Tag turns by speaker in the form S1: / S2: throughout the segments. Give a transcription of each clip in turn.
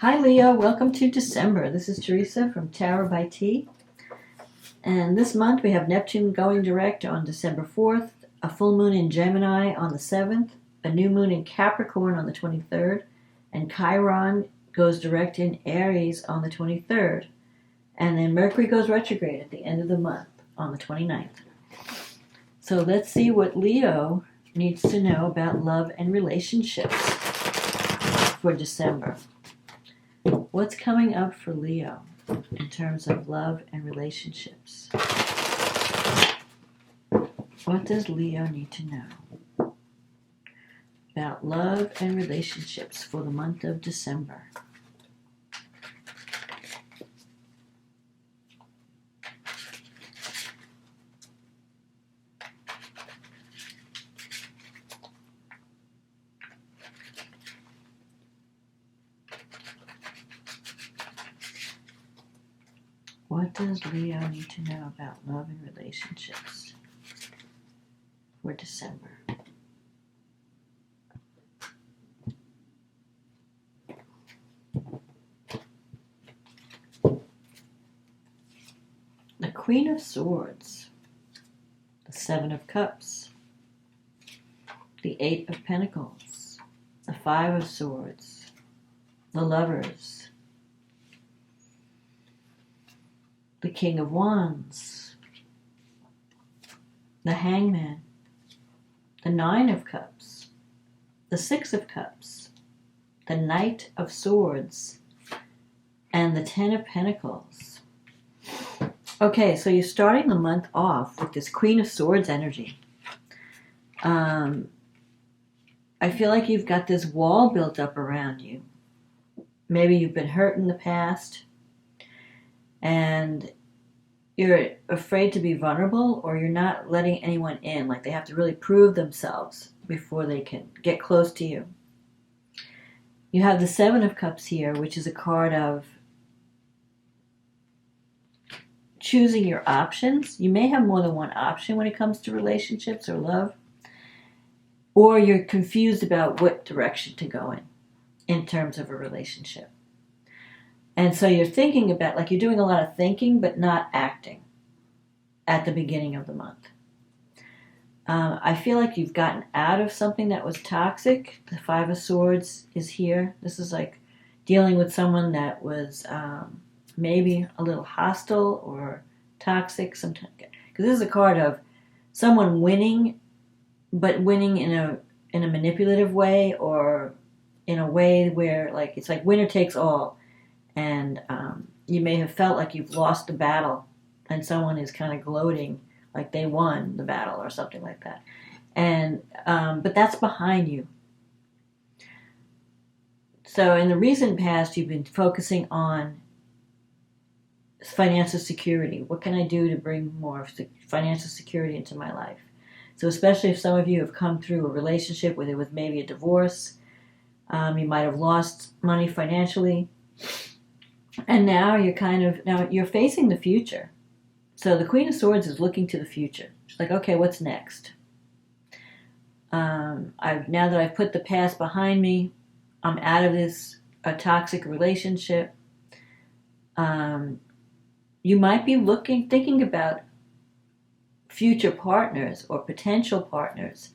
S1: Hi Leo, welcome to December. This is Teresa from Tarot by T. And this month we have Neptune going direct on December 4th, a full moon in Gemini on the 7th, a new moon in Capricorn on the 23rd, and Chiron goes direct in Aries on the 23rd. And then Mercury goes retrograde at the end of the month on the 29th. So let's see what Leo needs to know about love and relationships for December. What's coming up for Leo in terms of love and relationships? What does Leo need to know about love and relationships for the month of December? What does Leo need to know about love and relationships for December? The Queen of Swords, the Seven of Cups, the Eight of Pentacles, the Five of Swords, the Lovers, the King of Wands, the Hangman, the Nine of Cups, the Six of Cups, the Knight of Swords, and the Ten of Pentacles. Okay, so you're starting the month off with this Queen of Swords energy. I feel like you've got this wall built up around you. Maybe you've been hurt in the past, and you're afraid to be vulnerable, or you're not letting anyone in. Like they have to really prove themselves before they can get close to you. You have the Seven of Cups here, which is a card of choosing your options. You may have more than one option when it comes to relationships or love, or you're confused about what direction to go in terms of a relationship. And so you're thinking about, like you're doing a lot of thinking but not acting at the beginning of the month. I feel like you've gotten out of something that was toxic. The Five of Swords is here. This is like dealing with someone that was maybe a little hostile or toxic sometimes. Because this is a card of someone winning, but winning in a manipulative way, or in a way where like it's like winner takes all. And you may have felt like you've lost the battle, and someone is kind of gloating like they won the battle or something like that. And but that's behind you. So in the recent past, you've been focusing on financial security. What can I do to bring more financial security into my life? So especially if some of you have come through a relationship where there was maybe a divorce, you might have lost money financially. And now you're facing the future. So the Queen of Swords is looking to the future. She's like, okay, what's next? Now that I've put the past behind me, I'm out of this toxic relationship. You might be thinking about future partners or potential partners,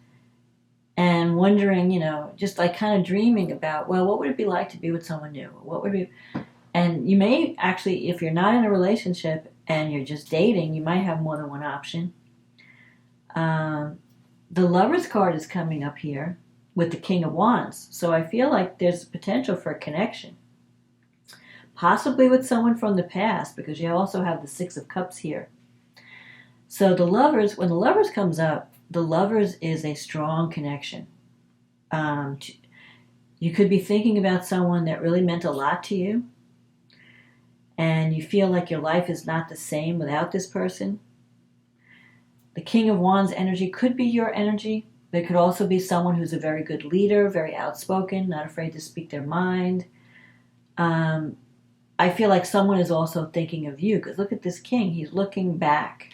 S1: and wondering, just like kind of dreaming about, well, what would it be like to be with someone new? What would be... And you may actually, if you're not in a relationship and you're just dating, you might have more than one option. The Lover's card is coming up here with the King of Wands. So I feel like there's potential for a connection. Possibly with someone from the past, because you also have the Six of Cups here. So the Lovers, when the Lovers comes up, the Lovers is a strong connection. You could be thinking about someone that really meant a lot to you, and you feel like your life is not the same without this person. The King of Wands energy could be your energy. There could also be someone who's a very good leader, very outspoken, not afraid to speak their mind. I feel like someone is also thinking of you, because look at this king. He's looking back.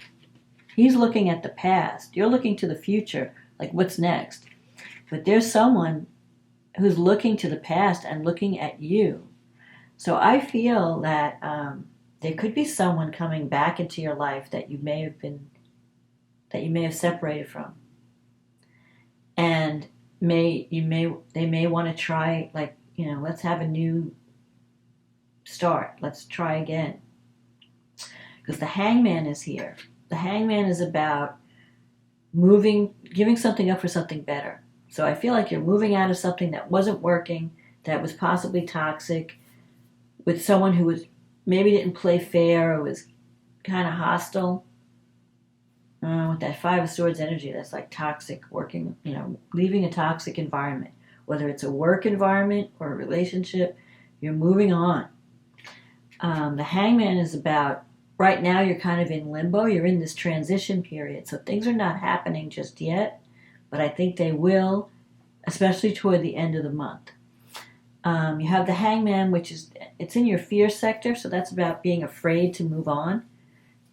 S1: He's looking at the past. You're looking to the future, like what's next. But there's someone who's looking to the past and looking at you. So I feel that there could be someone coming back into your life that you may have separated from, and they may want to try, like, let's have a new start. Let's try again. Because the Hangman is here. The Hangman is about giving something up for something better. So I feel like you're moving out of something that wasn't working, that was possibly toxic, with someone who maybe didn't play fair or was kind of hostile. With that Five of Swords energy, that's like toxic working, leaving a toxic environment. Whether it's a work environment or a relationship, you're moving on. The Hangman is about, right now you're kind of in limbo. You're in this transition period. So things are not happening just yet, but I think they will, especially toward the end of the month. You have the Hangman, it's in your fear sector, so that's about being afraid to move on.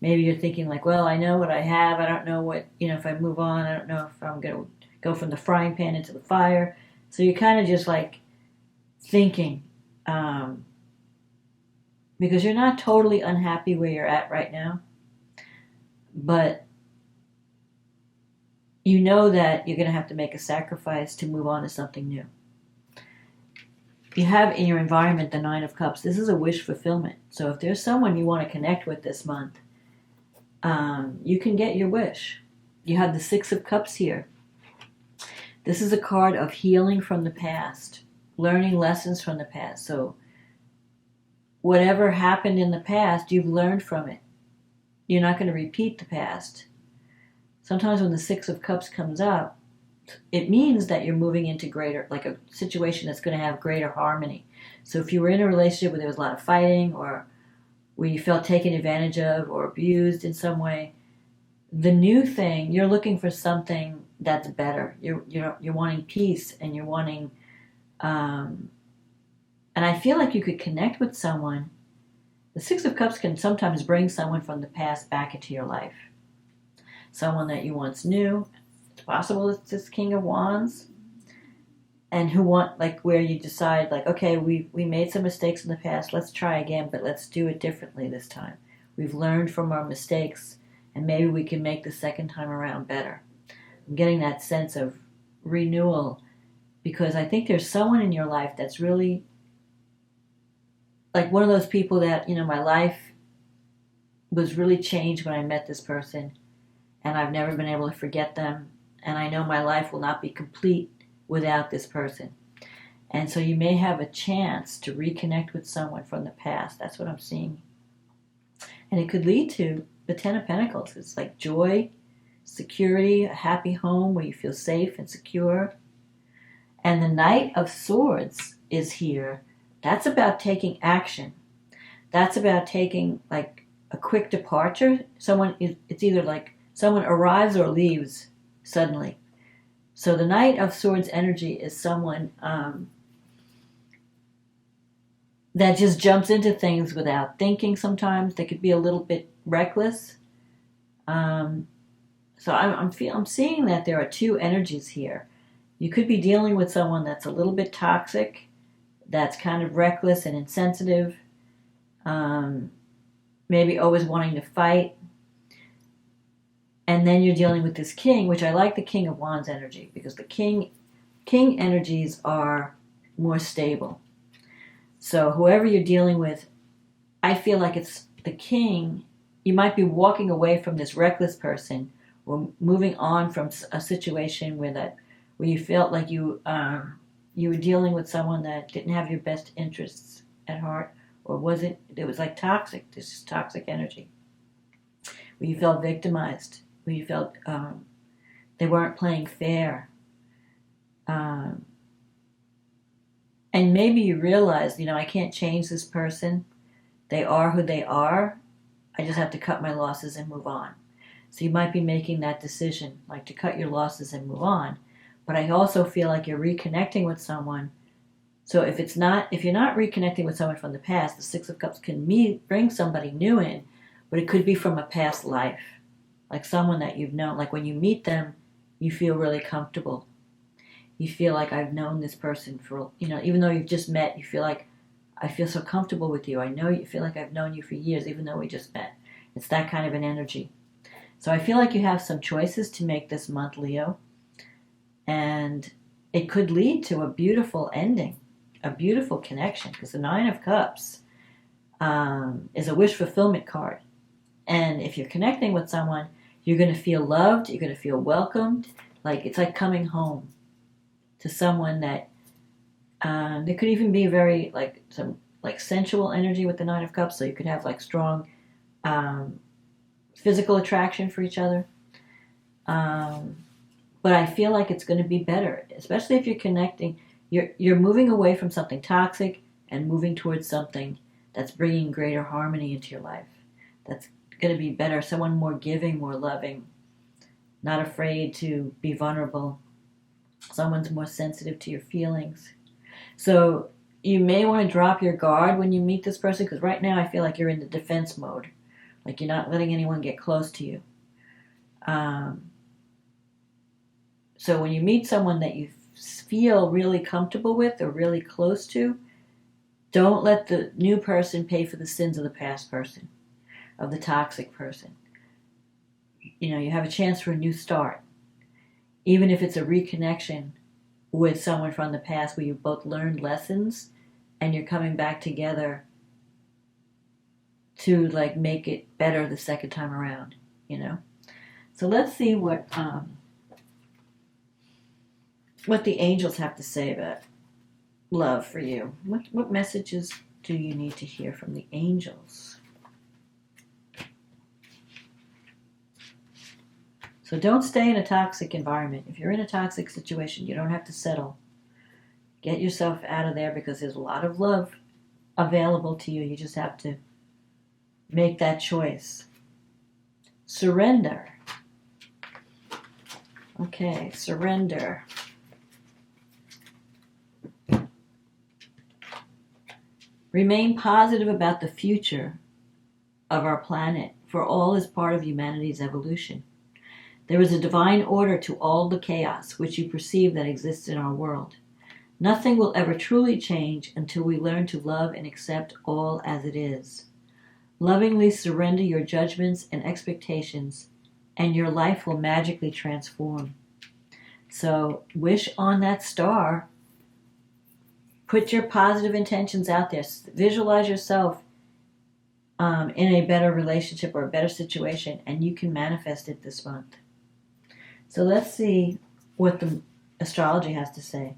S1: Maybe you're thinking like, well, I know what I have. I don't know what, if I move on, I don't know if I'm going to go from the frying pan into the fire. So you're kind of just like thinking, because you're not totally unhappy where you're at right now, but you know that you're going to have to make a sacrifice to move on to something new. You have in your environment the Nine of Cups. This is a wish fulfillment. So if there's someone you want to connect with this month, you can get your wish. You have the Six of Cups here. This is a card of healing from the past, learning lessons from the past. So whatever happened in the past, you've learned from it. You're not going to repeat the past. Sometimes when the Six of Cups comes up, it means that you're moving into greater, like a situation that's going to have greater harmony. So if you were in a relationship where there was a lot of fighting, or where you felt taken advantage of or abused in some way, the new thing, you're looking for something that's better. You're wanting peace, and you're wanting, and I feel like you could connect with someone. The Six of Cups can sometimes bring someone from the past back into your life. Someone that you once knew. It's possible it's this King of Wands, and where you decide, like, okay, we made some mistakes in the past, let's try again, but let's do it differently this time. We've learned from our mistakes, and maybe we can make the second time around better. I'm getting that sense of renewal, because I think there's someone in your life that's really like one of those people that, my life was really changed when I met this person, and I've never been able to forget them, and I know my life will not be complete without this person. And so you may have a chance to reconnect with someone from the past. That's what I'm seeing. And it could lead to the Ten of Pentacles. It's like joy, security, a happy home where you feel safe and secure. And the Knight of Swords is here. That's about taking action. That's about taking like a quick departure. It's either like someone arrives or leaves suddenly. So the Knight of Swords energy is someone that just jumps into things without thinking sometimes. They could be a little bit reckless. So I'm seeing that there are two energies here. You could be dealing with someone that's a little bit toxic, that's kind of reckless and insensitive, maybe always wanting to fight. And then you're dealing with this king, which I like the King of Wands energy, because the king energies are more stable. So whoever you're dealing with, I feel like it's the king. You might be walking away from this reckless person, or moving on from a situation where you felt like you were dealing with someone that didn't have your best interests at heart, or it was like toxic. This is toxic energy, where you felt victimized, where you felt they weren't playing fair. And maybe you realize, I can't change this person. They are who they are. I just have to cut my losses and move on. So you might be making that decision, like to cut your losses and move on. But I also feel like you're reconnecting with someone. So if you're not reconnecting with someone from the past, the Six of Cups can bring somebody new in, but it could be from a past life. Like someone that you've known, like when you meet them, you feel really comfortable. You feel like, I've known this person for, even though you've just met, you feel like I feel so comfortable with you. I know you feel like I've known you for years, even though we just met. It's that kind of an energy. So I feel like you have some choices to make this month, Leo. And it could lead to a beautiful ending, a beautiful connection, because the Nine of Cups is a wish fulfillment card. And if you're connecting with someone, you're going to feel loved, you're going to feel welcomed. Like it's like coming home to someone that there could even be very like some like sensual energy with the Nine of Cups. So you could have like strong physical attraction for each other. But I feel like it's going to be better, especially if you're connecting. You're moving away from something toxic and moving towards something that's bringing greater harmony into your life. That's going to be better. Someone more giving, more loving, not afraid to be vulnerable. Someone's more sensitive to your feelings. So you may want to drop your guard when you meet this person, because right now I feel like you're in the defense mode. Like you're not letting anyone get close to you. So when you meet someone that you feel really comfortable with or really close to, don't let the new person pay for the sins of the past person, of the toxic person. You have a chance for a new start. Even if it's a reconnection with someone from the past where you both learned lessons and you're coming back together to like make it better the second time around, So let's see what the angels have to say about love for you. What messages do you need to hear from the angels? So don't stay in a toxic environment. If you're in a toxic situation, you don't have to settle. Get yourself out of there because there's a lot of love available to you. You just have to make that choice. Surrender. Okay, surrender. Remain positive about the future of our planet, for all is part of humanity's evolution. There is a divine order to all the chaos which you perceive that exists in our world. Nothing will ever truly change until we learn to love and accept all as it is. Lovingly surrender your judgments and expectations, and your life will magically transform. So wish on that star. Put your positive intentions out there. Visualize yourself in a better relationship or a better situation, and you can manifest it this month. So let's see what the astrology has to say.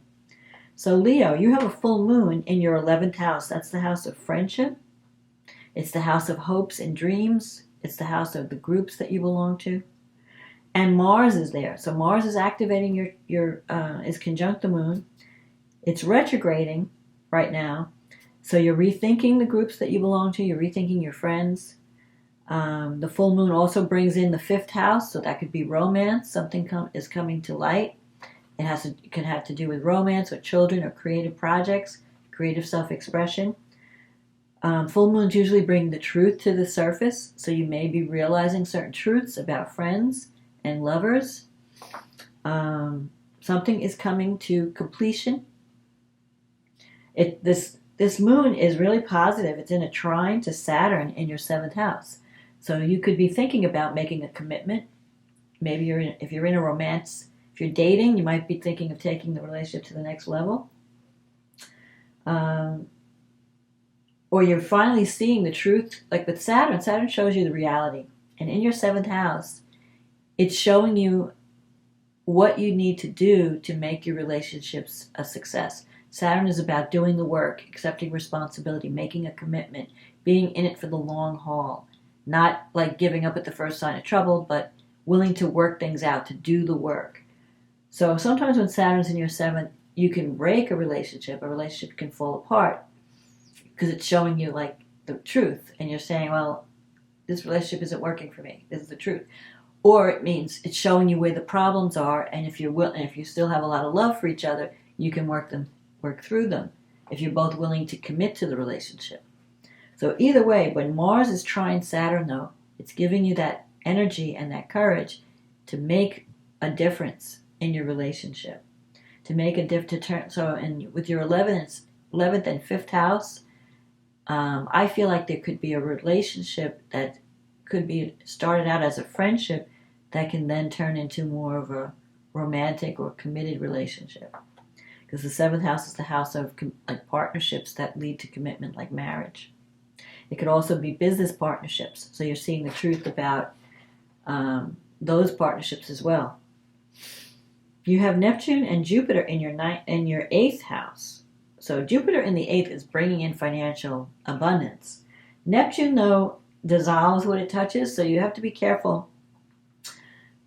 S1: So Leo, you have a full moon in your 11th house. That's the house of friendship. It's the house of hopes and dreams. It's the house of the groups that you belong to. And Mars is there. So Mars is activating is conjunct the moon. It's retrograding right now. So you're rethinking the groups that you belong to. You're rethinking your friends. The full moon also brings in the 5th house. So that could be romance. Something is coming to light. It can have to do with romance or children or creative projects, creative self-expression. Full moons usually bring the truth to the surface. So you may be realizing certain truths about friends and lovers. Something is coming to completion. This moon is really positive. It's in a trine to Saturn in your 7th house. So you could be thinking about making a commitment. Maybe if you're in a romance, if you're dating, you might be thinking of taking the relationship to the next level. Or you're finally seeing the truth. Like with Saturn shows you the reality. And in your 7th house, it's showing you what you need to do to make your relationships a success. Saturn is about doing the work, accepting responsibility, making a commitment, being in it for the long haul. Not like giving up at the first sign of trouble, but willing to work things out, to do the work. So sometimes when Saturn's in your 7th, you can break a relationship can fall apart because it's showing you like the truth. And you're saying, well, this relationship isn't working for me. This is the truth. Or it means it's showing you where the problems are, and if you still have a lot of love for each other, you can work through them if you're both willing to commit to the relationship. So either way, when Mars is trying Saturn, though, it's giving you that energy and that courage to make a difference in your relationship, to make a difference. So, and with your 11th and 5th house, I feel like there could be a relationship that could be started out as a friendship that can then turn into more of a romantic or committed relationship. Because the seventh house is the house of like partnerships that lead to commitment, like marriage. It could also be business partnerships. So you're seeing the truth about those partnerships as well. You have Neptune and Jupiter in your eighth house. So Jupiter in the eighth is bringing in financial abundance. Neptune, though, dissolves what it touches, so you have to be careful.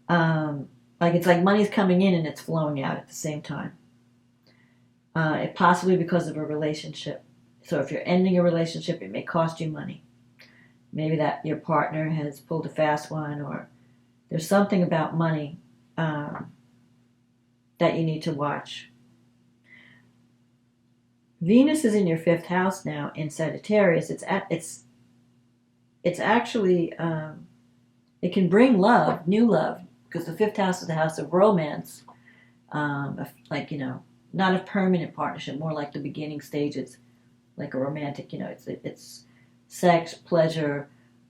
S1: Like it's like money's coming in and it's flowing out at the same time. It possibly because of a relationship. So if you're ending a relationship, it may cost you money. Maybe that your partner has pulled a fast one, or there's something about money that you need to watch. Venus is in your fifth house now in Sagittarius. It's actually it can bring love, new love, because the fifth house is the house of romance, like not a permanent partnership, more like the beginning stages, like a romantic. It's sex, pleasure,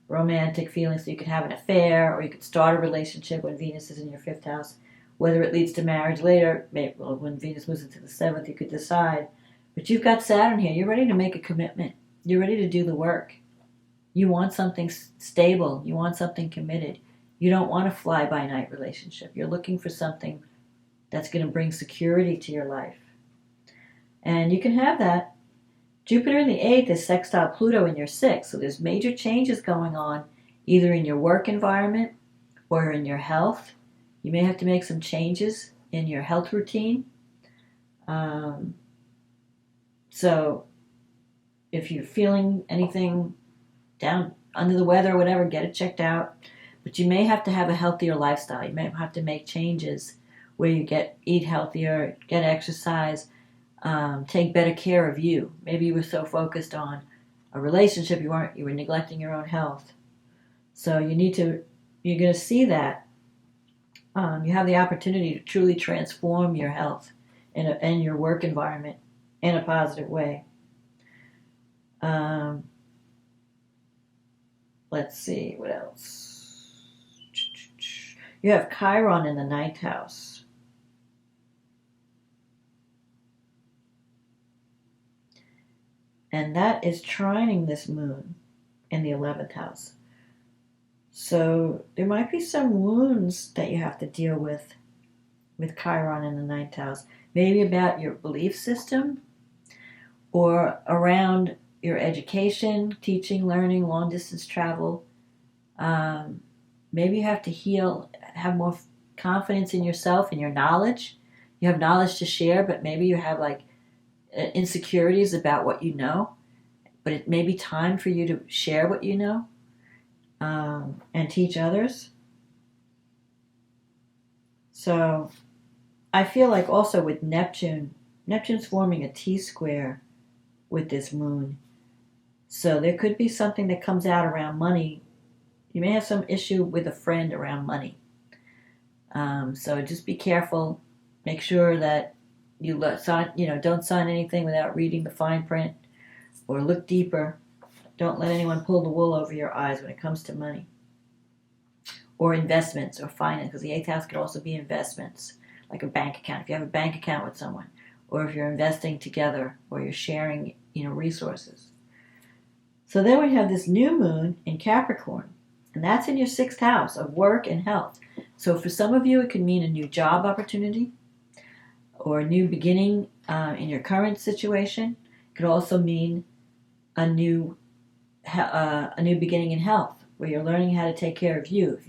S1: romantic feelings. So you could have an affair, or you could start a relationship when Venus is in your fifth house. Whether it leads to marriage later, when Venus moves into the seventh, you could decide. But you've got Saturn here. You're ready to make a commitment. You're ready to do the work. You want something stable. You want something committed. You don't want a fly-by-night relationship. You're looking for something that's going to bring security to your life. And you can have that. Jupiter in the eighth is sextile Pluto in your sixth. So there's major changes going on, either in your work environment or in your health. You may have to make some changes in your health routine. So if you're feeling anything down under the weather or whatever, get it checked out. But you may have to have a healthier lifestyle. You may have to make changes where you eat healthier, get exercise, take better care of you. Maybe you were so focused on a relationship you were neglecting your own health. So you're going to see that. You have the opportunity to truly transform your health and your work environment in a positive way. Let's see, what else? You have Chiron in the ninth house. And that is trining this moon in the 11th house. So there might be some wounds that you have to deal with Chiron in the ninth house. Maybe about your belief system, or around your education, teaching, learning, long distance travel. Maybe you have to heal, have more confidence in yourself and your knowledge. You have knowledge to share, but maybe you have like insecurities about what you know. But it may be time for you to share what you know and teach others. So I feel like also with Neptune's forming a T-square with this moon. So there could be something that comes out around money. You may have some issue with a friend around money. So just be careful. Make sure that you don't sign anything without reading the fine print, or look deeper. Don't let anyone pull the wool over your eyes when it comes to money. Or investments or finance, because the eighth house could also be investments, like a bank account. If you have a bank account with someone, or if you're investing together, or you're sharing, resources. So then we have this new moon in Capricorn, and that's in your sixth house of work and health. So for some of you, it could mean a new job opportunity, or a new beginning in your current situation. It could also mean a new beginning in health, where you're learning how to take care of you.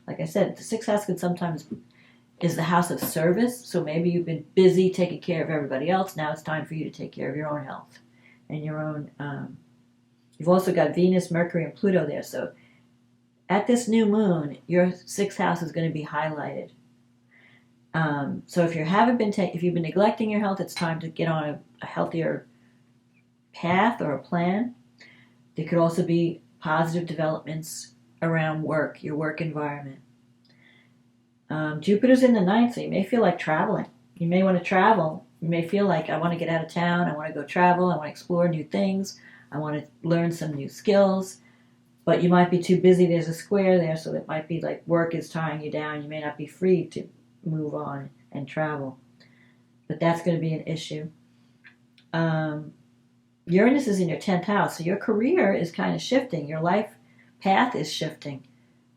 S1: Like I said, the sixth house could sometimes is the house of service. So maybe you've been busy taking care of everybody else. Now it's time for you to take care of your own health and your own. You've also got Venus, Mercury, and Pluto there. So at this new moon, your sixth house is going to be highlighted. So if you've been neglecting your health, it's time to get on a healthier path or a plan. There could also be positive developments around work, your work environment. Jupiter's in the ninth, so you may feel like traveling. You may want to travel. You may feel like, I want to get out of town, I want to go travel, I want to explore new things, I want to learn some new skills. But you might be too busy. There's a square there, so it might be like work is tying you down. You may not be free to move on and travel. But that's going to be an issue. Uranus is in your 10th house, so your career is kind of shifting. Your life path is shifting.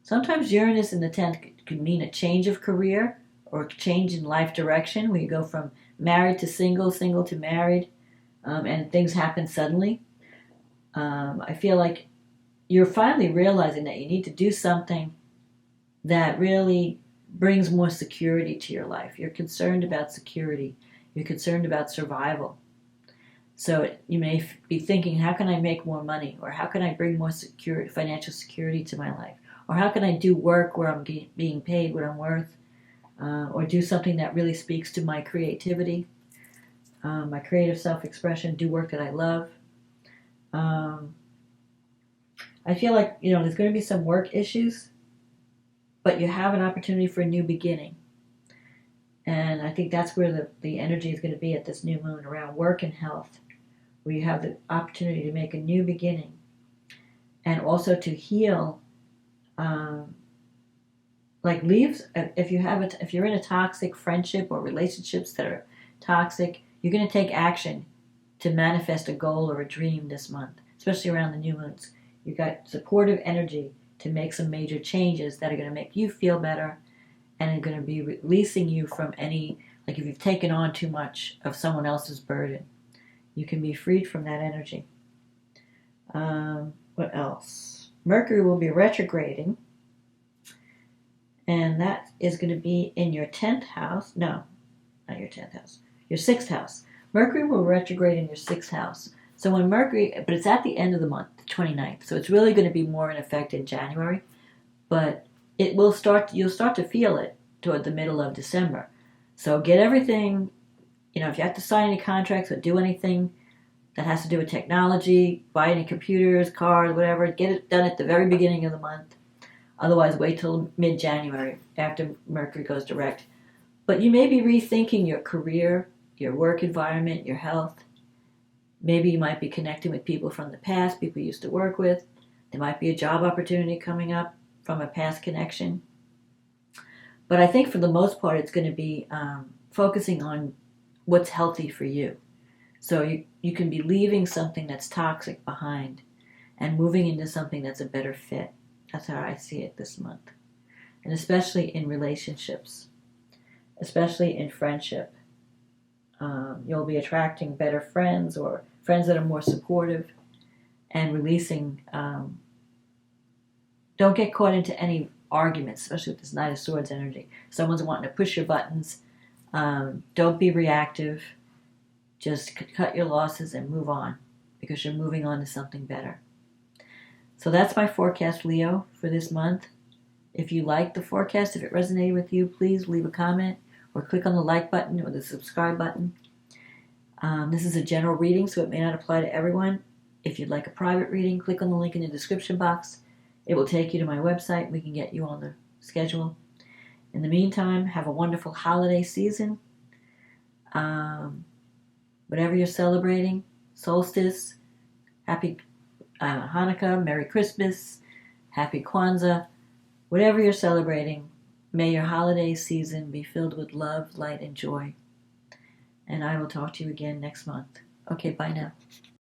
S1: Sometimes Uranus in the 10th could mean a change of career or a change in life direction, where you go from married to single, single to married, and things happen suddenly. I feel like you're finally realizing that you need to do something that really brings more security to your life. You're concerned about security. You're concerned about survival. So you may be thinking, how can I make more money? Or how can I bring more financial security to my life? Or how can I do work where I'm being paid what I'm worth? Or do something that really speaks to my creativity, my creative self-expression, do work that I love. I feel like, there's going to be some work issues, but you have an opportunity for a new beginning. And I think that's where the energy is going to be at this new moon, around work and health, where you have the opportunity to make a new beginning and also to heal. Like leaves, if you're in a toxic friendship or relationships that are toxic, you're going to take action to manifest a goal or a dream this month, especially around the new moons. You've got supportive energy to make some major changes that are going to make you feel better and are going to be releasing you from any, like if you've taken on too much of someone else's burden, you can be freed from that energy. What else? Mercury will be retrograding, and that is going to be in your 10th house. No, not your 10th house. Your 6th house. Mercury will retrograde in your 6th house. So when Mercury, but it's at the end of the month, the 29th. So it's really going to be more in effect in January. But you'll start to feel it toward the middle of December. So get everything, if you have to sign any contracts or do anything that has to do with technology, buy any computers, cars, whatever, get it done at the very beginning of the month. Otherwise, wait till mid-January after Mercury goes direct. But you may be rethinking your career, your work environment, your health. Maybe you might be connecting with people from the past, people you used to work with. There might be a job opportunity coming up from a past connection. But I think for the most part, it's going to be focusing on what's healthy for you. So you can be leaving something that's toxic behind and moving into something that's a better fit. That's how I see it this month. And especially in relationships, especially in friendship. You'll be attracting better friends or friends that are more supportive and releasing. Don't get caught into any arguments, especially with this Knight of Swords energy. Someone's wanting to push your buttons. Don't be reactive. Just cut your losses and move on, because you're moving on to something better. So that's my forecast, Leo, for this month. If you like the forecast, if it resonated with you, please leave a comment or click on the like button or the subscribe button. This is a general reading, so it may not apply to everyone. If you'd like a private reading, click on the link in the description box. It will take you to my website. We can get you on the schedule. In the meantime, have a wonderful holiday season. Whatever you're celebrating, solstice, happy Hanukkah, Merry Christmas, Happy Kwanzaa, whatever you're celebrating, may your holiday season be filled with love, light, and joy. And I will talk to you again next month. Okay, bye now.